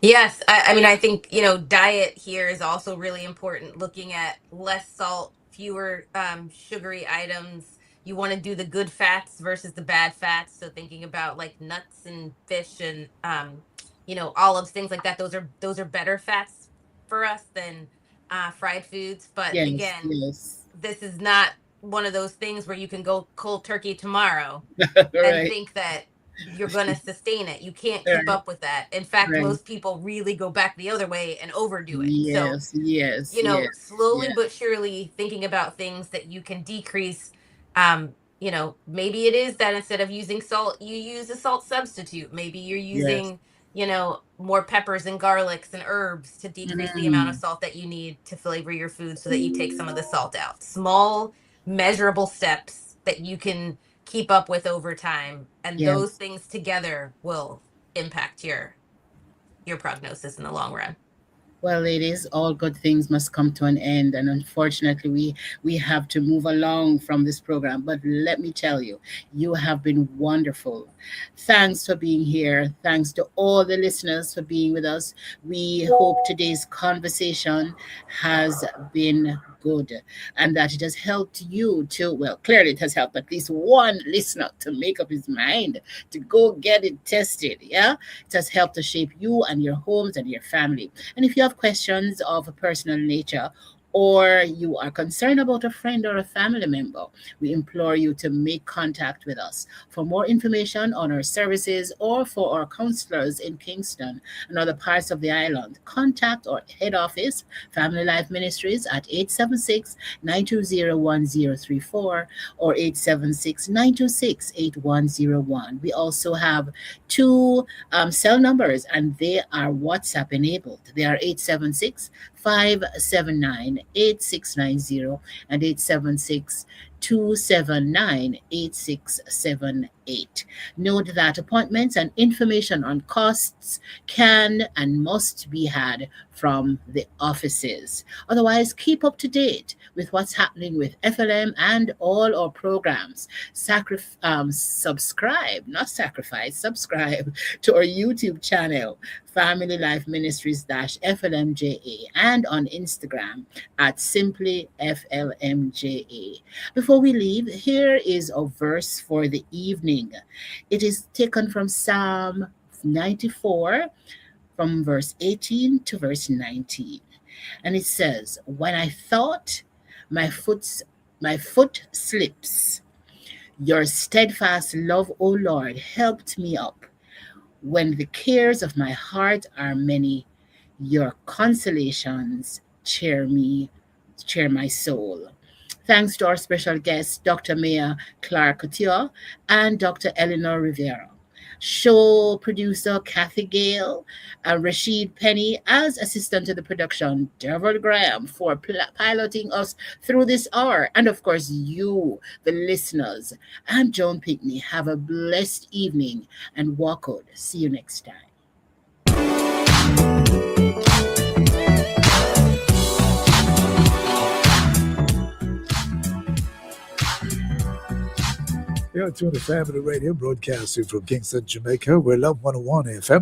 yes, I think diet here is also really important. Looking at less salt, fewer sugary items. You want to do the good fats versus the bad fats. So thinking about like nuts and fish and olives, things like that. Those are better fats for us than fried foods. But again, this is not one of those things where you can go cold turkey tomorrow and think that you're going to sustain it. You can't keep up with that. In fact, most people really go back the other way and overdo it. Slowly but surely thinking about things that you can decrease. Maybe it is that instead of using salt, you use a salt substitute. Maybe you're using more peppers and garlics and herbs to decrease the amount of salt that you need to flavor your food, so that you take some of the salt out. Small measurable steps that you can keep up with over time, and those things together will impact your prognosis in the long run. Well, ladies, all good things must come to an end, and unfortunately we have to move along from this program. But let me tell you, you have been wonderful. Thanks for being here. Thanks to all the listeners for being with us. We hope today's conversation has been good, and that it has helped you to, well, clearly it has helped at least one listener to make up his mind to go get it tested. It has helped to shape you and your homes and your family. And if you have questions of a personal nature, or you are concerned about a friend or a family member, we implore you to make contact with us. For more information on our services or for our counselors in Kingston and other parts of the island, contact our head office, Family Life Ministries, at 876-920-1034 or 876-926-8101. We also have two cell numbers, and they are WhatsApp enabled. They are 876-579-8690 and 876-279-8678. Note that appointments and information on costs can and must be had from the offices. Otherwise, keep up to date with what's happening with FLM and all our programs. Subscribe to our YouTube channel, Family Life Ministries FLMJA, and on Instagram at simply FLMJA. Before we leave, here is a verse for the evening. It is taken from Psalm 94, from verse 18 to verse 19. And it says, "When I thought my foot slips, your steadfast love, O Lord, helped me up. When the cares of my heart are many, your consolations cheer my soul." Thanks to our special guests, Dr. Maya Clark Couture and Dr. Eleanor Rivera. Show producer Kathy Gale and Rashid Penny as assistant to the production, Derville Graham for piloting us through this hour, and of course you, the listeners. I'm Joan Pinkney. Have a blessed evening and walk out. See you next time. You're tuned to Family Radio, broadcasting from Kingston, Jamaica. We're Love 101 FM.